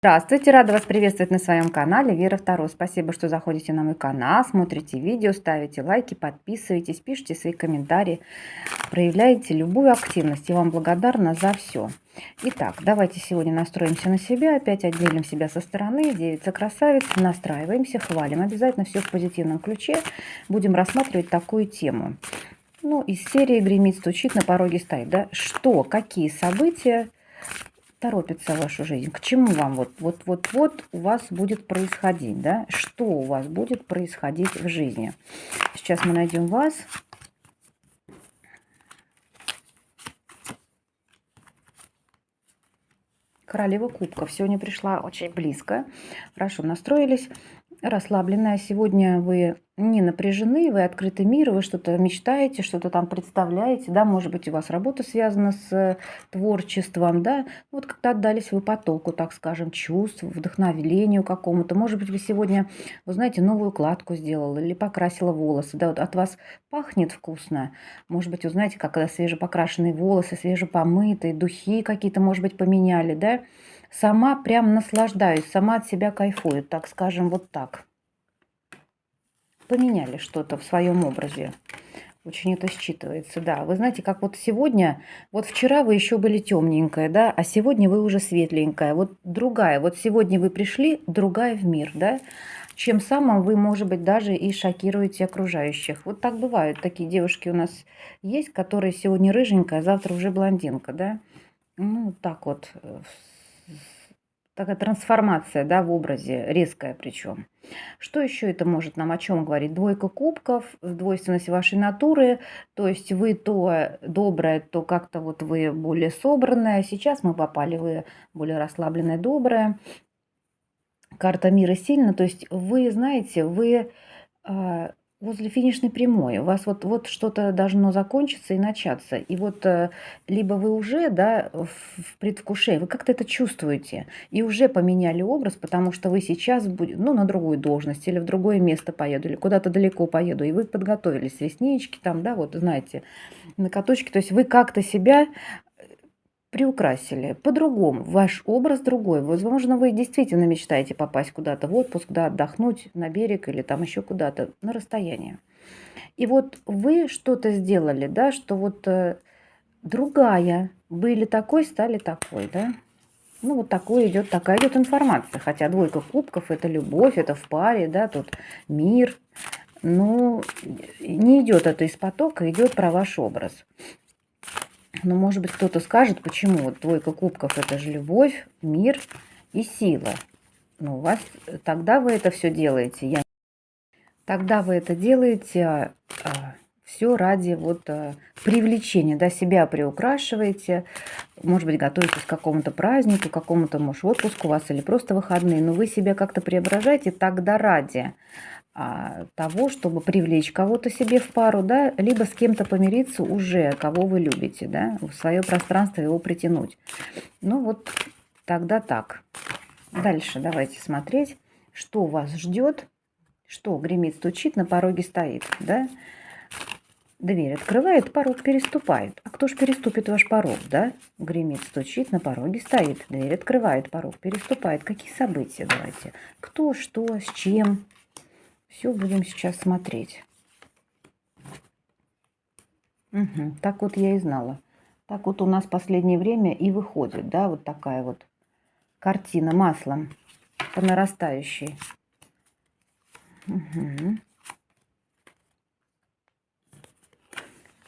Здравствуйте, рада вас приветствовать на своем канале Вера Таро. Спасибо, что заходите на мой канал, смотрите видео, ставите лайки, подписываетесь, пишите свои комментарии, проявляете любую активность. Я вам благодарна за все. Итак, давайте сегодня настроимся на себя, опять отделим себя со стороны, девица красавица, настраиваемся, хвалим. Обязательно все в позитивном ключе. Будем рассматривать такую тему. Ну, из серии «Гремит, стучит, на пороге стоит». Да? Что, какие события торопится в вашу жизнь? К чему вам вот у вас будет происходить, да? Что у вас будет происходить в жизни? Сейчас мы найдем вас. Королева кубков. Сегодня пришла очень близко. Хорошо настроились, расслабленная. Сегодня вы не напряжены, вы открытый мир, вы что-то мечтаете, что-то там представляете, да, может быть, у вас работа связана с творчеством, да, вот как-то отдались вы потоку, так скажем, чувств, вдохновению какому-то. Может быть, вы сегодня, вы знаете, новую укладку сделала или покрасила волосы, да, вот от вас пахнет вкусно. Может быть, вы знаете, как когда свежепокрашенные волосы, свежепомытые, духи какие-то, может быть, поменяли, да. Сама прям наслаждаюсь, сама от себя кайфую, так скажем, вот так. Поменяли что-то в своем образе. Очень это считывается, да. Вы знаете, как вот сегодня, вот вчера вы еще были темненькая, да, а сегодня вы уже светленькая. Вот другая, вот сегодня вы пришли, другая в мир, да. Чем самым вы, может быть, даже и шокируете окружающих. Вот так бывают. Такие девушки у нас есть, которые сегодня рыженькая, а завтра уже блондинка, да. Ну, так вот, такая трансформация, да, в образе, резкая причем. Что еще это может нам о чем говорить? Двойка кубков, двойственность вашей натуры, то есть вы то добрая, то как-то вот вы более собранная. Сейчас мы попали, вы более расслабленная, добрая. Карта мира сильно, то есть вы, знаете, вы возле финишной прямой. У вас вот что-то должно закончиться и начаться. И вот либо вы уже, да, в предвкушении, вы как-то это чувствуете, и уже поменяли образ, потому что вы сейчас будете, ну, на другую должность, или в другое место поеду, или куда-то далеко поеду, и вы подготовились, реснички там, да, вот, знаете, накаточки. То есть вы как-то себя приукрасили по-другому, ваш образ другой. Возможно, вы действительно мечтаете попасть куда-то в отпуск, да, отдохнуть на берег или там еще куда-то на расстояние. И вот вы что-то сделали, да, что вот другая, были такой, стали такой, да. Ну, вот такая идет информация. Хотя двойка кубков – это любовь, это в паре, да, тут мир. Но не идет это из потока, идет про ваш образ. Но, может быть, кто-то скажет, почему вот двойка кубков – это же любовь, мир и сила. Ну, у вас тогда вы это все делаете. Тогда вы это делаете все ради вот привлечения, да, себя приукрашиваете. Может быть, готовитесь к какому-то празднику, какому-то, может, отпуску у вас или просто выходные. Но вы себя как-то преображаете тогда ради того, чтобы привлечь кого-то себе в пару, да, либо с кем-то помириться уже, кого вы любите, да, в свое пространство его притянуть. Ну вот тогда так. Дальше давайте смотреть, что вас ждет, что гремит, стучит, на пороге стоит, да. Дверь открывает, порог переступает. А кто ж переступит ваш порог, да? Гремит, стучит, на пороге стоит. Дверь открывает, порог переступает. Какие события давайте? Кто, что, с чем? Все будем сейчас смотреть. Угу, так вот я и знала. Так вот у нас в последнее время и выходит, да, вот такая вот картина маслом по нарастающей. Угу.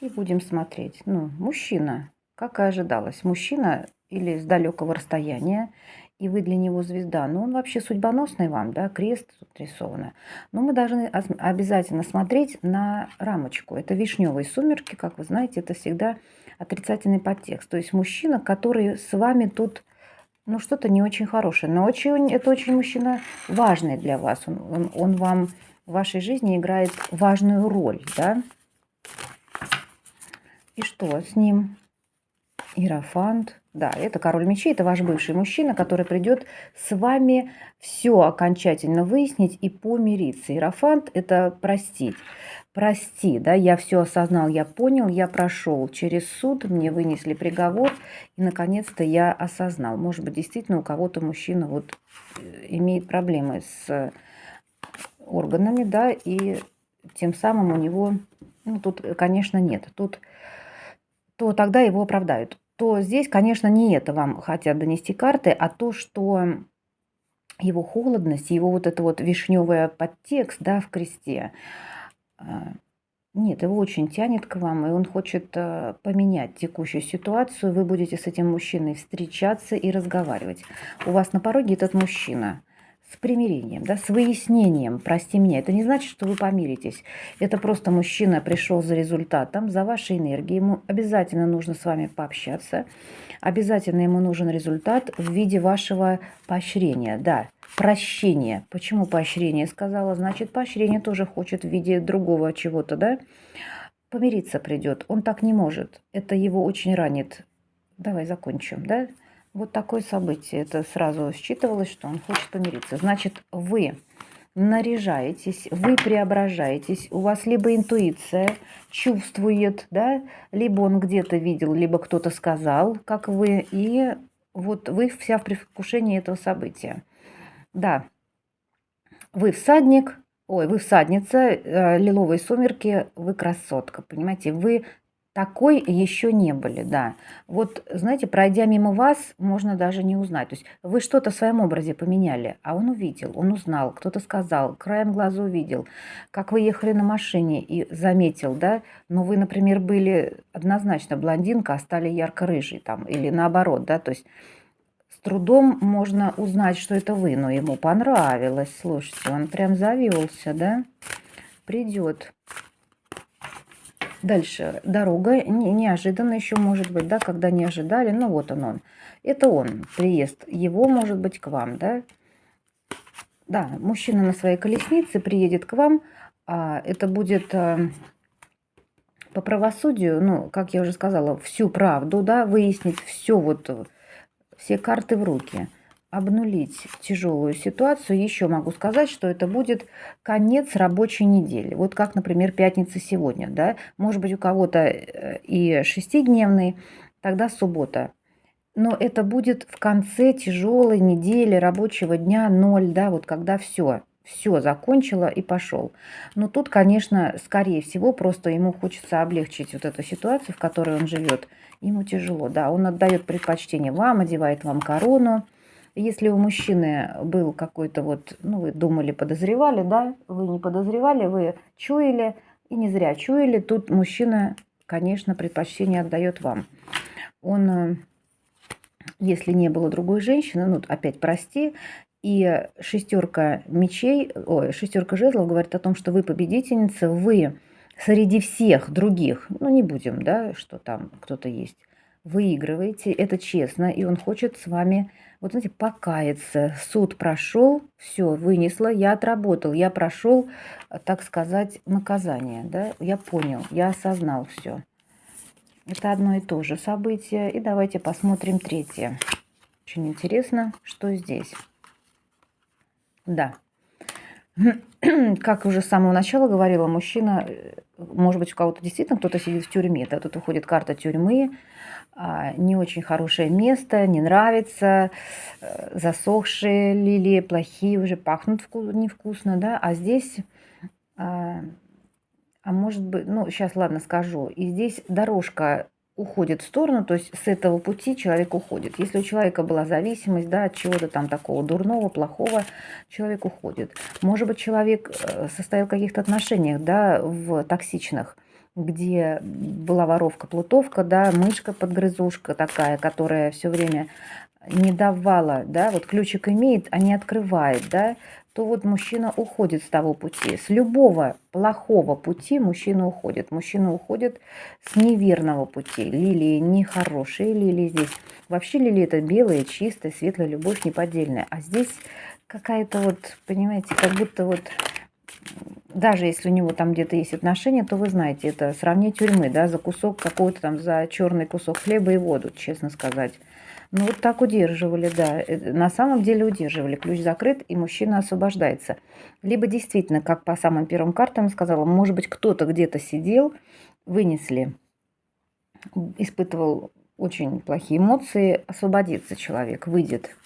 И будем смотреть. Ну, мужчина, как и ожидалось. Мужчина или с далекого расстояния, и вы для него звезда. Но он вообще судьбоносный вам, да, крест тут рисовано. Но мы должны обязательно смотреть на рамочку. Это вишневые сумерки, как вы знаете, это всегда отрицательный подтекст. То есть мужчина, который с вами тут, ну, что-то не очень хорошее. Но это очень мужчина важный для вас. Он вам в вашей жизни играет важную роль, да. И что с ним? Иерофант. Да, это король мечей, это ваш бывший мужчина, который придет с вами все окончательно выяснить и помириться. Иерофант– это простить. Прости, да, я все осознал, я понял, я прошел через суд, мне вынесли приговор, и наконец-то я осознал. Может быть, действительно у кого-то мужчина вот имеет проблемы с органами, да, и тем самым у него, ну, тут, конечно, нет. Тут то тогда его оправдают. То здесь, конечно, не это вам хотят донести карты, а то, что его холодность, его вот это вот вишневый подтекст, да, в кресте, а, нет, его очень тянет к вам, и он хочет поменять текущую ситуацию. Вы будете с этим мужчиной встречаться и разговаривать. У вас на пороге этот мужчина с примирением, да, с выяснением, прости меня. Это не значит, что вы помиритесь. Это просто мужчина пришел за результатом, за вашей энергией. Ему обязательно нужно с вами пообщаться. Обязательно ему нужен результат в виде вашего поощрения, да. Прощение. Почему поощрение сказала? Значит, поощрение тоже хочет в виде другого чего-то, да? Помириться придет. Он так не может. Это его очень ранит. Давай закончим, да? Вот такое событие. Это сразу считывалось, что он хочет помириться. Значит, вы наряжаетесь, вы преображаетесь, у вас либо интуиция чувствует, да, либо он где-то видел, либо кто-то сказал, как вы, и вот вы вся в предвкушении этого события. Да, вы всадник, ой, вы всадница, лиловые сумерки, вы красотка, понимаете, вы такой еще не были, да. Вот, знаете, пройдя мимо вас, можно даже не узнать. То есть вы что-то в своем образе поменяли, а он увидел, он узнал, кто-то сказал, краем глаза увидел, как вы ехали на машине и заметил, да, но вы, например, были однозначно блондинка, а стали ярко-рыжей там, или наоборот, да, то есть с трудом можно узнать, что это вы, но ему понравилось. Слушайте, он прям завелся, да? Придет. Дальше. Дорога. Неожиданно еще может быть, да, когда не ожидали. Ну, вот он. Это он. Приезд его может быть к вам, да? Да, мужчина на своей колеснице приедет к вам. Это будет по правосудию, ну, как я уже сказала, всю правду, да, выяснить все вот все карты в руки, обнулить тяжелую ситуацию. Еще могу сказать, что это будет конец рабочей недели. Вот как, например, пятница сегодня, да, может быть, у кого-то и шестидневный, тогда суббота. Но это будет в конце тяжелой недели, рабочего дня, 0, да, вот когда все закончила и пошел. Но тут, конечно, скорее всего, просто ему хочется облегчить вот эту ситуацию, в которой он живет. Ему тяжело, да, он отдает предпочтение вам, одевает вам корону. Если у мужчины был какой-то вот, ну, вы думали, подозревали, да, вы не подозревали, вы чуяли, и не зря чуяли, тут мужчина, конечно, предпочтение отдает вам. Он, если не было другой женщины, ну, опять прости, и шестерка мечей, ой, шестерка жезлов говорит о том, что вы победительница, вы среди всех других, ну не будем, да, что там кто-то есть, выигрываете, это честно, и он хочет с вами, вот знаете, покаяться. Суд прошел, все, вынесла, я отработал, я прошел, так сказать, наказание, да, я понял, я осознал все. Это одно и то же событие. И давайте посмотрим третье. Очень интересно, что здесь. Да. Как уже с самого начала говорила, мужчина, может быть, у кого-то действительно кто-то сидит в тюрьме. Да, тут уходит карта тюрьмы, не очень хорошее место, не нравится, засохшие лилии, плохие, уже пахнут невкусно, да, а здесь, может быть, ну, сейчас, ладно, скажу, и здесь дорожка уходит в сторону, то есть с этого пути человек уходит. Если у человека была зависимость, да, от чего-то там такого дурного, плохого, человек уходит. Может быть, человек состоял в каких-то отношениях, да, в токсичных, где была воровка-плутовка, да, мышка-подгрызушка такая, которая все время не давала, да, вот ключик имеет, а не открывает, да, то вот мужчина уходит с того пути. С любого плохого пути мужчина уходит. Мужчина уходит с неверного пути. Лилии нехорошие лилии здесь. Вообще лилии это белая, чистая, светлая любовь, неподдельная. А здесь какая-то вот, понимаете, как будто вот, даже если у него там где-то есть отношения, то вы знаете, это сравнение тюрьмы, да, за кусок какой-то там, за черный кусок хлеба и воду, честно сказать. Ну, вот так удерживали, да. На самом деле удерживали. Ключ закрыт, и мужчина освобождается. Либо действительно, как по самым первым картам сказала, может быть, кто-то где-то сидел, вынесли, испытывал очень плохие эмоции, освободится человек, выйдет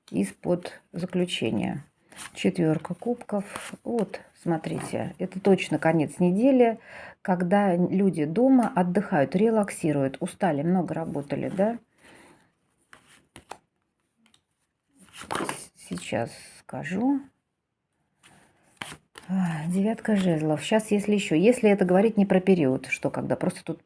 из-под заключения. Четверка кубков. Вот, смотрите, это точно конец недели, когда люди дома отдыхают, релаксируют, устали, много работали, да? Сейчас скажу. Девятка жезлов. Сейчас, если это говорить не про период, что когда просто тут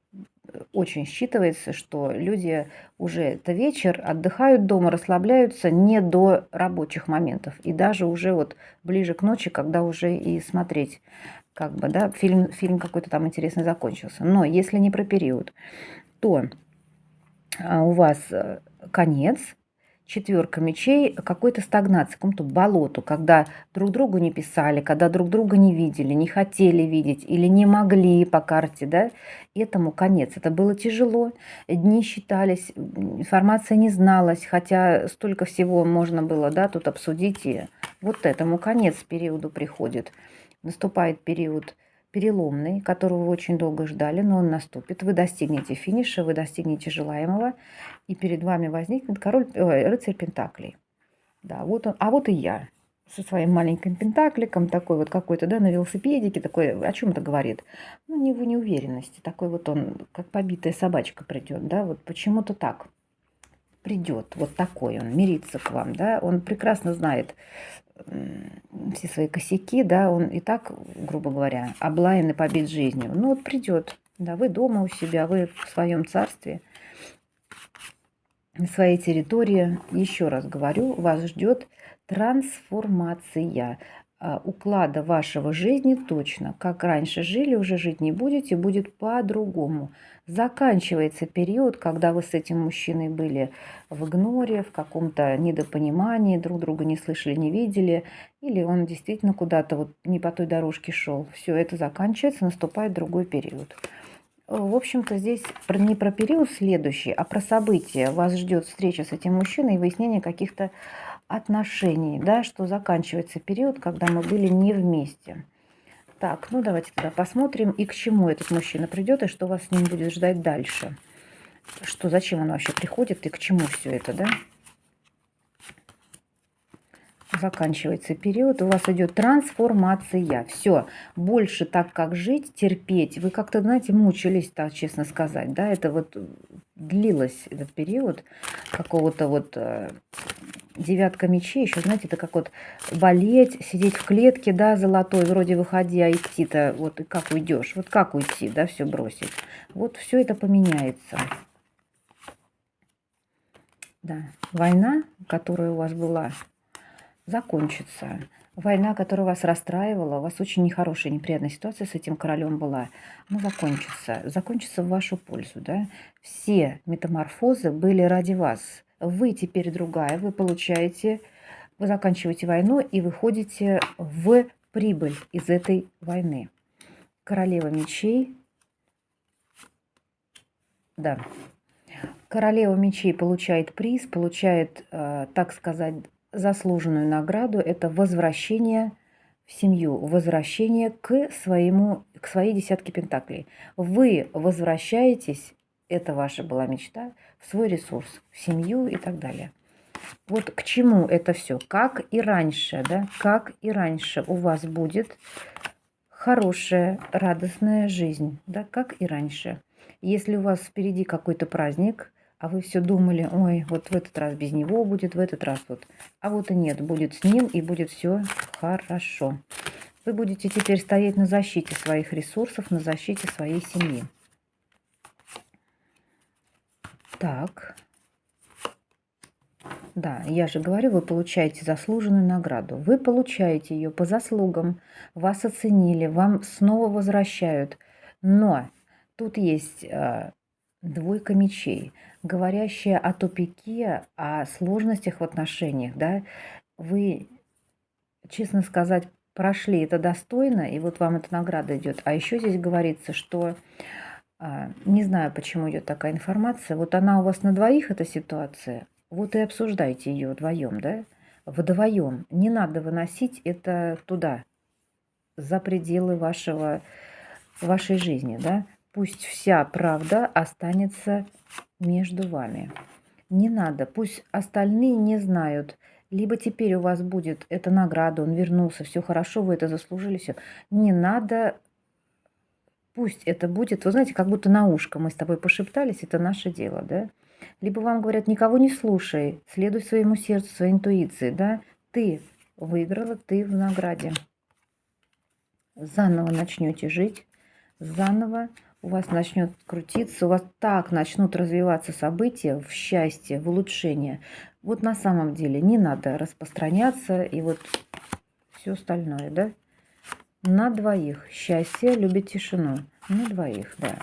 очень считывается, что люди уже это вечер, отдыхают дома, расслабляются не до рабочих моментов. И даже уже вот ближе к ночи, когда уже и смотреть, как бы, да, фильм какой-то там интересный закончился. Но если не про период, то у вас конец, четверка мечей, какой-то стагнации, какому-то болоту, когда друг другу не писали, когда друг друга не видели, не хотели видеть или не могли по карте, да, этому конец. Это было тяжело, дни считались, информация не зналась, хотя столько всего можно было, да, тут обсудить, и вот этому конец периоду приходит. Наступает период переломный, которого вы очень долго ждали, но он наступит. Вы достигнете финиша, вы достигнете желаемого, и перед вами возникнет рыцарь Пентаклей. Да, вот он, а вот и я со своим маленьким пентакликом, такой вот какой-то, да, на велосипедике, такой, о чем это говорит? Ну, не в неуверенности, такой вот он, как побитая собачка придет, да, вот почему-то так придет, вот такой он, мирится к вам, да, он прекрасно знает все свои косяки, да, он и так, грубо говоря, облаян и побит жизнью. Ну вот придет, да, вы дома у себя, вы в своем царстве, на своей территории. Еще раз говорю, вас ждет трансформация уклада вашего жизни точно. Как раньше жили, уже жить не будете, будет по-другому. Заканчивается период, когда вы с этим мужчиной были в игноре, в каком-то недопонимании, друг друга не слышали, не видели, или он действительно куда-то вот не по той дорожке шел. Все это заканчивается, наступает другой период. В общем-то, здесь не про период следующий, а про события. Вас ждет встреча с этим мужчиной и выяснение каких-то отношений, да, что заканчивается период, когда мы были не вместе. Так, ну давайте тогда посмотрим, и к чему этот мужчина придет, и что вас с ним будет ждать дальше. Что, зачем он вообще приходит, и к чему все это, да? Заканчивается период, у вас идет трансформация. Все, больше так, как жить, терпеть. Вы как-то, знаете, мучились, так честно сказать, да, это вот длилось этот период какого-то вот девятка мечей, еще, знаете, это как вот болеть, сидеть в клетке, да, золотой, вроде выходи, а идти-то, вот и как уйдешь, вот как уйти, да, все бросить. Вот все это поменяется. Да, война, которая у вас была, закончится. Война, которая вас расстраивала, у вас очень нехорошая, неприятная ситуация с этим королем была, она закончится. Закончится в вашу пользу, да. Все метаморфозы были ради вас. Вы теперь другая, вы получаете, вы заканчиваете войну и выходите в прибыль из этой войны. Королева мечей, да. Королева мечей получает приз, получает, так сказать, заслуженную награду. Это возвращение в семью, возвращение к своей десятке пентаклей. Вы возвращаетесь, это ваша была мечта, в свой ресурс, в семью и так далее. Вот к чему это все? Как и раньше, да, как и раньше у вас будет хорошая, радостная жизнь, да, как и раньше. Если у вас впереди какой-то праздник, а вы все думали, ой, вот в этот раз без него будет, в этот раз вот. А вот и нет, будет с ним, и будет все хорошо. Вы будете теперь стоять на защите своих ресурсов, на защите своей семьи. Так. Да, я же говорю, вы получаете заслуженную награду. Вы получаете ее по заслугам, вас оценили, вам снова возвращают. Но тут есть двойка мечей, говорящая о тупике, о сложностях в отношениях. Да? Вы, честно сказать, прошли это достойно, и вот вам эта награда идет. А еще здесь говорится, что Не знаю, почему идет такая информация. Вот она у вас на двоих, эта ситуация. Вот и обсуждайте ее вдвоем, да? Вдвоем. Не надо выносить это туда, за пределы вашей жизни, да? Пусть вся правда останется между вами. Не надо, пусть остальные не знают. Либо теперь у вас будет эта награда, он вернулся, все хорошо, вы это заслужили, все. Не надо, пусть это будет, вы знаете, как будто на ушко мы с тобой пошептались, это наше дело, да? Либо вам говорят, никого не слушай, следуй своему сердцу, своей интуиции, да? Ты выиграла, ты в награде. Заново начнете жить, заново у вас начнет крутиться, у вас так начнут развиваться события в счастье, в улучшение. Вот на самом деле не надо распространяться и вот все остальное, да? На двоих. Счастье любит тишину. На двоих, да.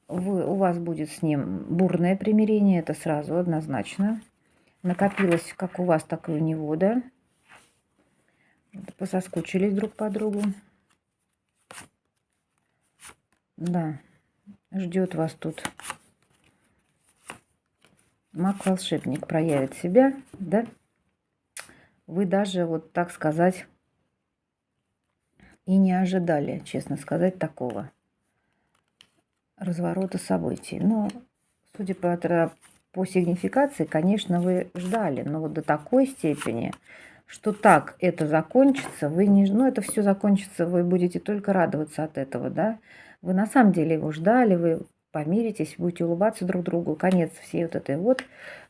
У вас будет с ним бурное примирение, это сразу однозначно. Накопилось как у вас, так и у него, да? Пососкучились друг по другу. Да, ждет вас тут. Маг-волшебник проявит себя, да? Вы даже, вот так сказать, и не ожидали, честно сказать, такого разворота событий. Но, судя по сигнификации, конечно, вы ждали, но вот до такой степени, что так это закончится, вы не... Ну, это все закончится, вы будете только радоваться от этого, да? Вы на самом деле его ждали, вы помиритесь, будете улыбаться друг другу. Конец всей вот этой вот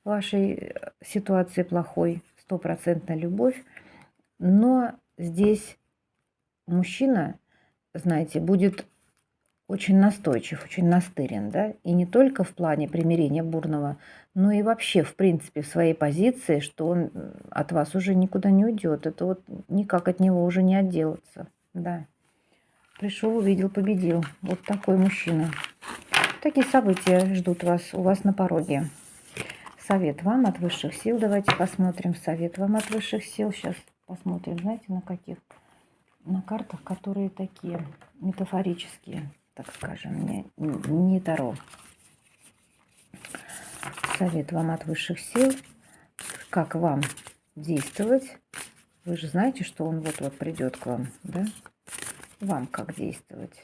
вашей ситуации плохой, стопроцентная любовь. Но здесь мужчина, знаете, будет очень настойчив, очень настырен, да, и не только в плане примирения бурного, но и вообще, в принципе, в своей позиции, что он от вас уже никуда не уйдет. Это вот никак от него уже не отделаться, да. Пришел, увидел, победил. Вот такой мужчина. Такие события ждут вас, у вас на пороге. Совет вам от высших сил. Давайте посмотрим. Совет вам от высших сил. Сейчас посмотрим, знаете, на каких? На картах, которые такие метафорические, так скажем, не Таро. Совет вам от высших сил. Как вам действовать? Вы же знаете, что он вот-вот придет к вам, да? Вам как действовать?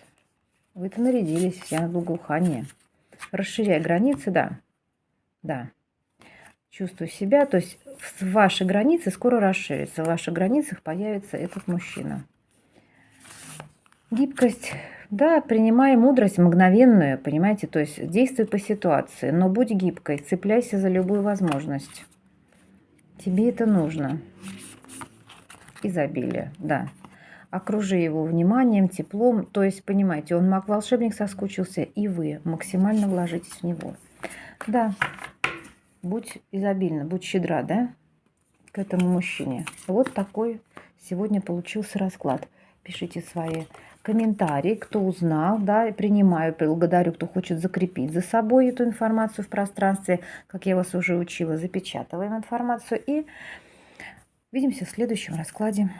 Вы-то нарядились, все на благоухание. Расширяй границы, да. Да. Чувствую себя, то есть ваши границы скоро расширятся. В ваших границах появится этот мужчина. Гибкость, да, принимай мудрость мгновенную, понимаете, то есть действуй по ситуации, но будь гибкой, цепляйся за любую возможность. Тебе это нужно. Изобилие, да. Окружи его вниманием, теплом, то есть, понимаете, он маг-волшебник соскучился, и вы максимально вложитесь в него. Да, будь изобильна, будь щедра, да, к этому мужчине. Вот такой сегодня получился расклад. Пишите свои комментарии, кто узнал, да, принимаю, благодарю, кто хочет закрепить за собой эту информацию в пространстве, как я вас уже учила, запечатываем информацию и увидимся в следующем раскладе.